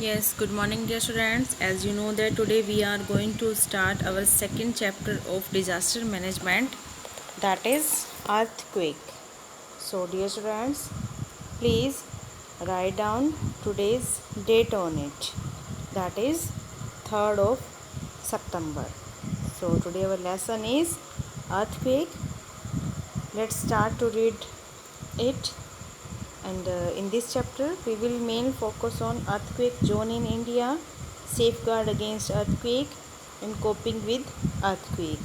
Yes, good morning dear students. As you know that today we are going to start our second chapter of disaster management, that is earthquake. So dear students, please write down today's date on it. That is 3rd of September. So today our lesson is earthquake. Let's start to read it. And in this chapter we will mainly focus on earthquake zone in India, safeguard against earthquake, and coping with earthquake.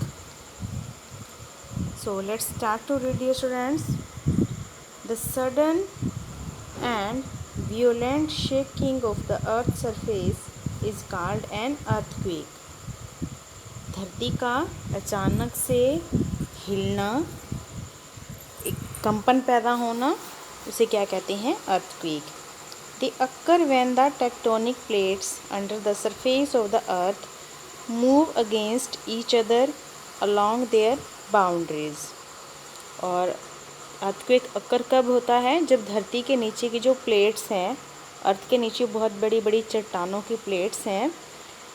So let's start to read, dear students. The sudden and violent shaking of the earth's surface is called an earthquake. धरती का अचानक से हिलना, एक कंपन पैदा होना, उसे क्या कहते हैं? earthquake. They occur when the tectonic plates under the surface of the earth move against each other along their boundaries. और earthquake occur कब होता है? जब धरती के नीचे की जो प्लेट्स हैं, अर्थ के नीचे बहुत बड़ी बड़ी चट्टानों की प्लेट्स हैं,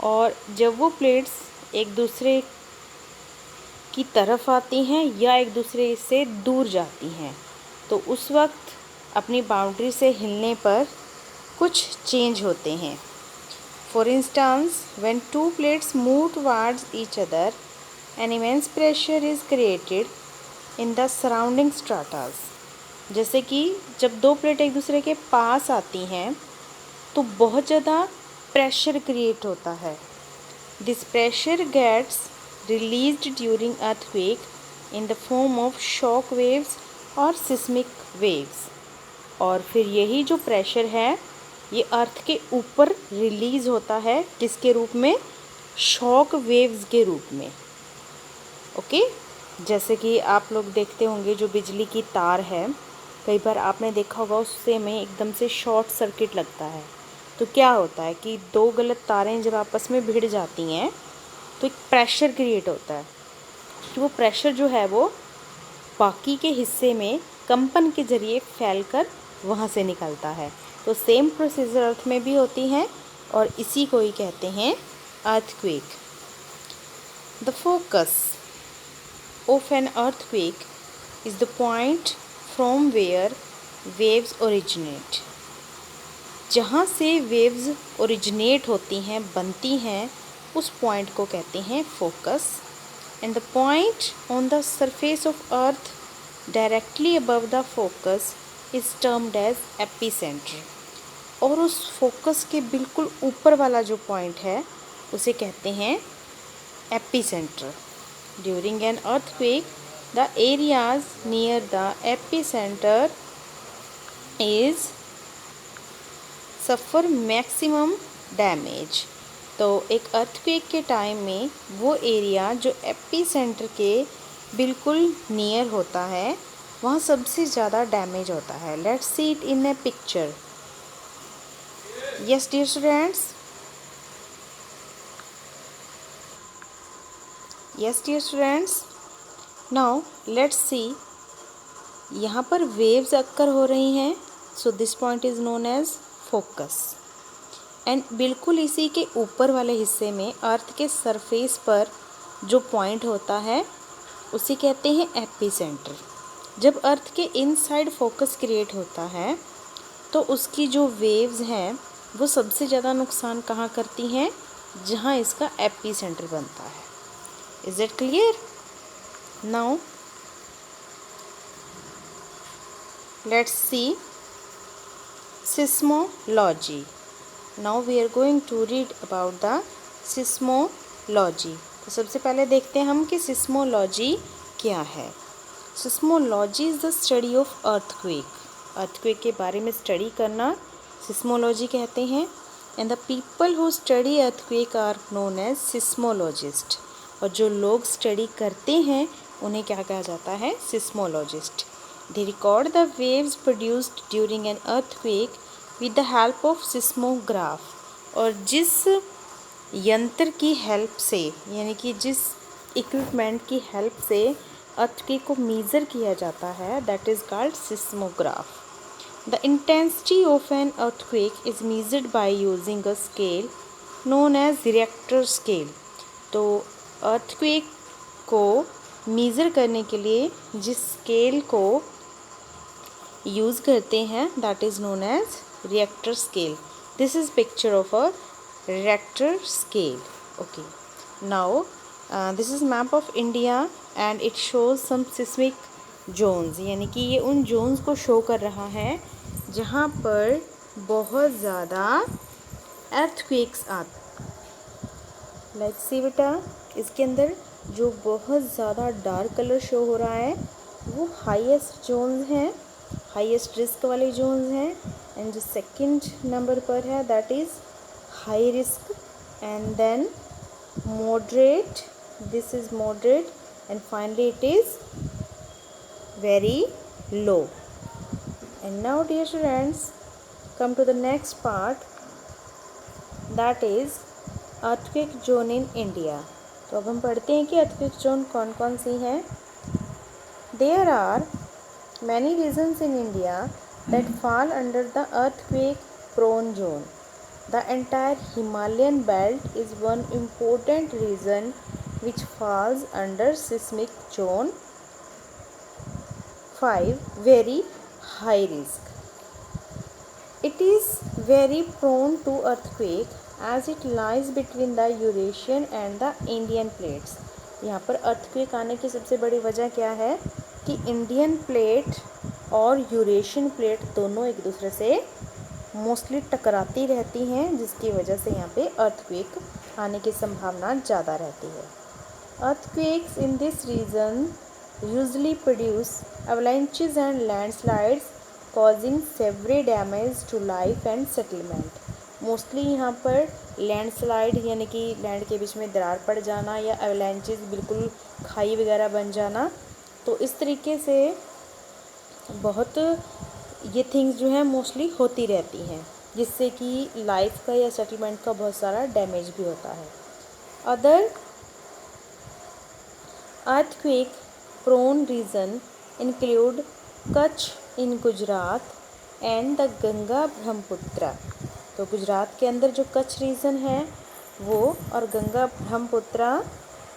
और जब वो प्लेट्स एक दूसरे की तरफ आती हैं या एक दूसरे से दूर जाती हैं, तो उस वक्त अपनी बाउंड्री से हिलने पर कुछ चेंज होते हैं. For instance, when two plates move towards each other, an immense pressure is created in the surrounding strata. जैसे कि जब दो प्लेट एक दूसरे के पास आती हैं तो बहुत ज़्यादा प्रेशर क्रिएट होता है. This pressure gets released during earthquake in the form of shock waves और सिस्मिक वेव्स. और फिर यही जो प्रेशर है ये अर्थ के ऊपर रिलीज़ होता है, किसके रूप में? शॉक वेव्स के रूप में. ओके, जैसे कि आप लोग देखते होंगे जो बिजली की तार है, कई बार आपने देखा होगा उससे में एकदम से शॉर्ट सर्किट लगता है. तो क्या होता है कि दो गलत तारें जब आपस में भिड़ जाती हैं तो एक प्रेशर क्रिएट होता है कि वो प्रेशर जो है वो बाकी के हिस्से में कंपन के ज़रिए फैलकर वहाँ से निकलता है. तो सेम प्रोसीजर अर्थ में भी होती हैं और इसी को ही कहते हैं earthquake. The focus of an earthquake is the point from where waves originate. जहाँ से वेव्स ओरिजिनेट होती हैं, बनती हैं, उस पॉइंट को कहते हैं focus. And the point on the surface of earth directly above the focus is termed as epicentre. और उस फोकस के बिल्कुल ऊपर वाला जो पॉइंट है उसे कहते हैं epicentre. During an earthquake the areas near the epicentre is suffer maximum damage. तो एक अर्थक्वेक के टाइम में वो एरिया जो एपीसेंटर के बिल्कुल नियर होता है वहाँ सबसे ज़्यादा डैमेज होता है. Let's see it in a picture. Yes dear students, yes dear students, now let's see. यहाँ पर वेव्स अक्कर हो रही हैं, so this point is known as focus. And बिल्कुल इसी के ऊपर वाले हिस्से में अर्थ के सरफेस पर जो पॉइंट होता है उसे कहते हैं एपीसेंटर. जब अर्थ के इनसाइड फोकस क्रिएट होता है तो उसकी जो वेव्स हैं वो सबसे ज़्यादा नुकसान कहाँ करती हैं? जहाँ इसका एपीसेंटर बनता है. Is it clear? Now let's see seismology. Now we are going to read about the seismology. तो सबसे पहले देखते हैं हम कि सिस्मोलॉजी क्या है. Seismology is the study of earthquake. Earthquake के बारे में स्टडी करना सिस्मोलॉजी कहते हैं. And the people who study earthquake are known as seismologist. और जो लोग स्टडी करते हैं उन्हें क्या कहा जाता है? Seismologist. They record the waves produced during an earthquake with the help of seismograph. और जिस यंत्र की हेल्प से, यानी कि जिस इक्विपमेंट की हेल्प से अर्थक्वेक को मेज़र किया जाता है, that is called seismograph. The intensity of an earthquake is measured by using a scale known as Richter scale. तो earthquake को measure करने के लिए जिस scale को use करते हैं that is known as Richter scale. This is picture of a Richter scale. Okay. Now this is map of India and it shows some seismic zones. यानी कि ये उन zones को show कर रहा है जहाँ पर बहुत ज़्यादा earthquakes आते। Let's see बेटा, इसके अंदर जो बहुत ज़्यादा डार्क कलर शो हो रहा है वो हाईएस्ट जोन्स हैं, हाईएस्ट रिस्क वाले जोन्स हैं, एंड जो सेकंड नंबर पर है that is high risk, and then moderate, this is moderate, and finally it is very low. And now dear students, come to the next part, that is earthquake zone in India. तो अब हम पढ़ते हैं कि earthquake zone कौन कौन सी हैं. There are many regions in India that fall under the earthquake prone zone. The entire Himalayan belt is one important region which falls under seismic zone 5, very high risk. It is very prone to earthquake as it lies between the Eurasian and the Indian plates. यहाँ पर earthquake आने की सबसे बड़ी वजह क्या है कि इंडियन प्लेट और यूरेशियन प्लेट दोनों एक दूसरे से मोस्टली टकराती रहती हैं, जिसकी वजह से यहाँ पे earthquake आने की संभावना ज़्यादा रहती है. Earthquakes in this region usually produce avalanches and landslides causing severe damage to life and settlement. Mostly यहाँ पर लैंडस्लाइड यानी कि लैंड के बीच में दरार पड़ जाना या avalanches बिल्कुल खाई वगैरह बन जाना, तो इस तरीके से बहुत ये थिंग्स जो हैं मोस्टली होती रहती हैं, जिससे कि लाइफ का या सेटलमेंट का बहुत सारा डैमेज भी होता है. Other earthquake prone region include Kutch in Gujarat and the Ganga Brahmaputra. तो गुजरात के अंदर जो कच्छ रीजन है वो और गंगा ब्रह्मपुत्रा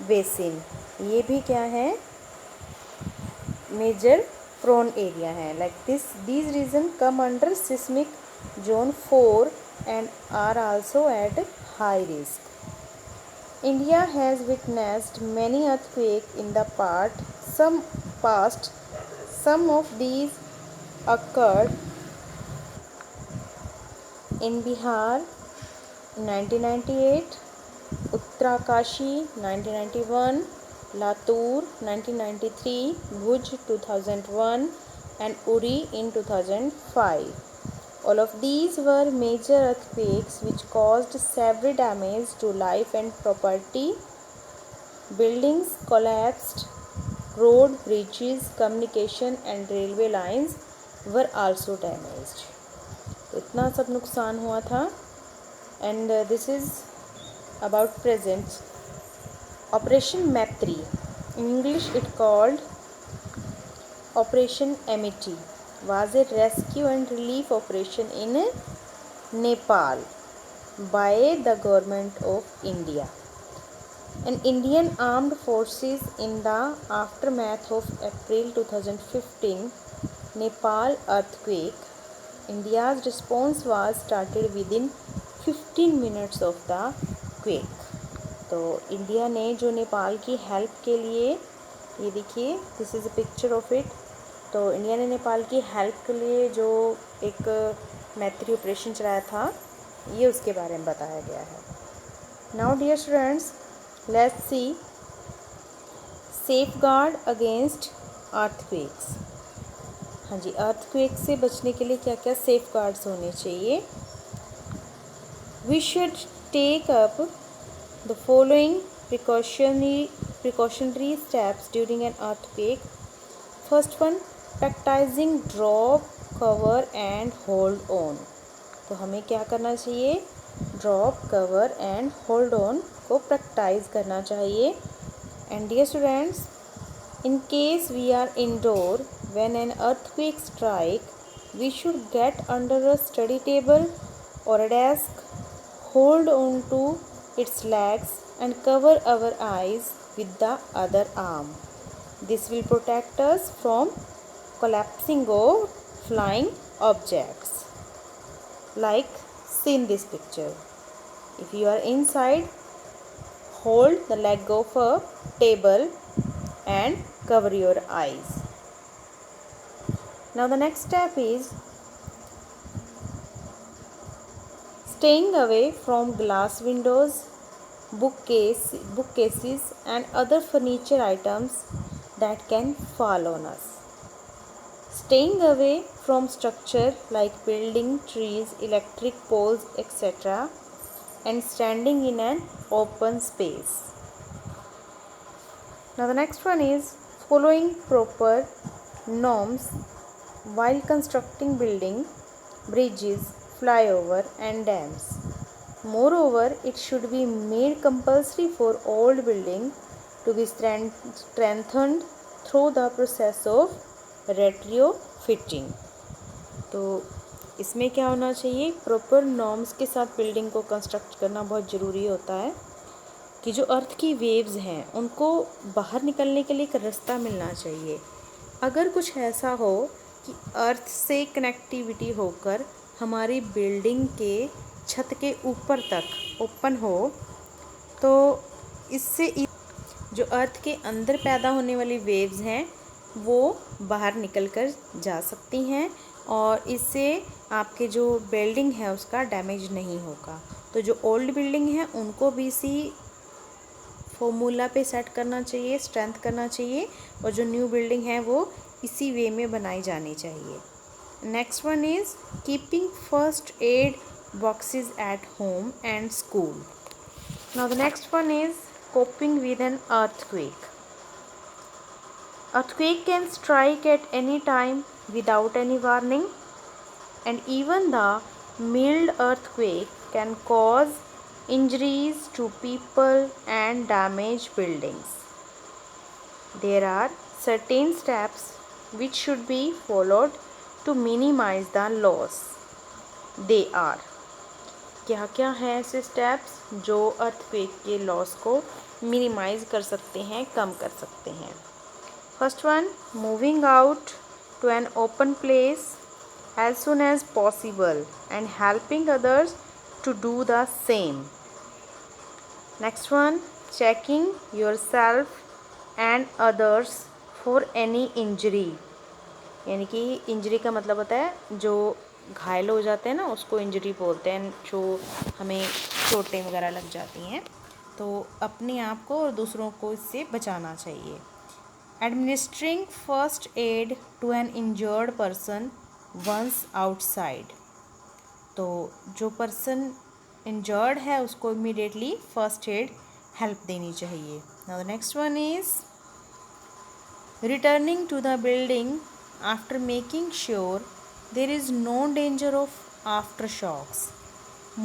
बेसिन, ये भी क्या है, मेजर प्रोन एरिया है. Like these region come under seismic zone 4 and are also at high risk. India has witnessed many earthquakes in the past. Some of these occurred in Bihar 1998, Uttarkashi 1991, Latur 1993, Bhuj 2001, and Uri in 2005. All of these were major earthquakes which caused severe damage to life and property. Buildings collapsed, road, bridges, communication and railway lines were also damaged. इतना सब नुकसान हुआ था. And this is about present. Operation Maitri, in English it called Operation Amity, was a rescue and relief operation in Nepal by the government of India. And Indian armed forces in the aftermath of April 2015 Nepal earthquake, India's response was started within 15 minutes of the quake. तो India ने जो नेपाल की help के लिए, ये देखिए this is a picture of it, तो India ने नेपाल की हेल्प के लिए जो एक मैत्री ऑपरेशन चलाया था, ये उसके बारे में बताया गया है. Now dear students, let's see safeguard against earthquakes. हाँ जी, अर्थक्वेक से बचने के लिए क्या क्या सेफगार्ड्स होने चाहिए. We should take up the following precautionary steps during an earthquake. First one, practicing drop, cover and hold on. तो हमें क्या करना चाहिए, drop, cover and hold on को प्रैक्टिस करना चाहिए. And dear students, in case we are indoor when an earthquake strike, We should get under a study table or a desk, hold on to its legs and cover our eyes with the other arm. This will protect us from collapsing or flying objects. Like see in this picture. If you are inside, hold the leg of a table and cover your eyes. Now the next step is staying away from glass windows, bookcases and other furniture items that can fall on us. Staying away from structure like building, trees, electric poles, etc. and standing in an open space. Now the next one is following proper norms while constructing building, bridges, flyover and dams. Moreover, it should be made compulsory for old building to be strengthened through the process of retrofitting. तो इसमें क्या होना चाहिए, proper norms के साथ building को construct करना बहुत ज़रूरी होता है कि जो अर्थ की वेव्स हैं उनको बाहर निकलने के लिए एक रास्ता मिलना चाहिए. अगर कुछ ऐसा हो कि अर्थ से कनेक्टिविटी होकर हमारी बिल्डिंग के छत के ऊपर तक ओपन हो, तो इससे जो अर्थ के अंदर पैदा होने वाली वेव्स हैं वो बाहर निकल कर जा सकती हैं और इससे आपके जो बिल्डिंग है उसका डैमेज नहीं होगा. तो जो ओल्ड बिल्डिंग है उनको भी इसी फॉर्मूला पे सेट करना चाहिए, स्ट्रेंथ करना चाहिए, और जो न्यू बिल्डिंग है वो इसी वे में बनाई जानी चाहिए. Next one is keeping first aid boxes at home and school. Now the next one is coping with an earthquake. Earthquake can strike at any time without any warning, and even the mild earthquake can cause injuries to people and damage buildings. There are certain steps which should be followed to minimize the loss. They are, क्या क्या हैं ऐसे steps जो earthquake के loss को minimise कर सकते हैं, कम कर सकते हैं. First one, moving out to an open place as soon as possible and helping others to do the same. Next one, checking yourself and others for any injury. यानी कि injury का मतलब होता है जो घायल हो जाते हैं ना, उसको इंजरी बोलते हैं, जो हमें चोटें वगैरह लग जाती हैं. तो अपने आप को और दूसरों को इससे बचाना चाहिए. Administering first aid to an injured person once outside. तो जो पर्सन इंजर्ड है उसको इमीडिएटली फर्स्ट एड हेल्प देनी चाहिए. Now the next one is returning to the building after making sure there is no danger of aftershocks.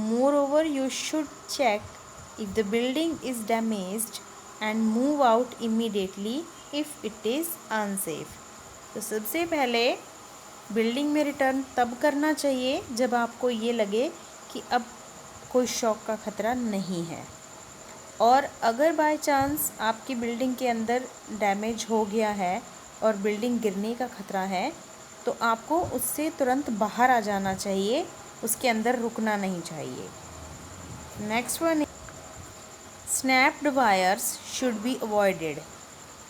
Moreover, you should check if the building is damaged and move out immediately if it is unsafe. तो सबसे पहले building में return तब करना चाहिए जब आपको ये लगे कि अब कोई शॉक का खतरा नहीं है. और अगर बाय चांस आपकी बिल्डिंग के अंदर डैमेज हो गया है और बिल्डिंग गिरने का खतरा है, तो आपको उससे तुरंत बाहर आ जाना चाहिए, उसके अंदर रुकना नहीं चाहिए. Next one, snapped wires should be avoided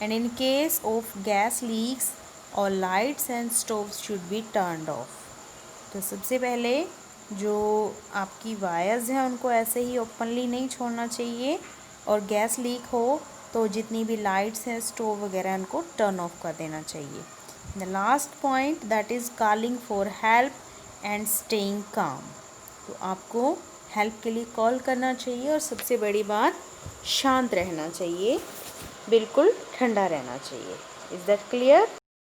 and in case of gas leaks और lights and stoves should be turned off. तो सबसे पहले जो आपकी वायर्स हैं उनको ऐसे ही ओपनली नहीं छोड़ना चाहिए, और गैस लीक हो तो जितनी भी लाइट्स हैं, स्टोव वगैरह, उनको टर्न ऑफ कर देना चाहिए. The last point, that is calling for help and staying calm. तो आपको हेल्प के लिए कॉल करना चाहिए और सबसे बड़ी बात शांत रहना चाहिए, बिल्कुल ठंडा रहना चाहिए. Is that clear?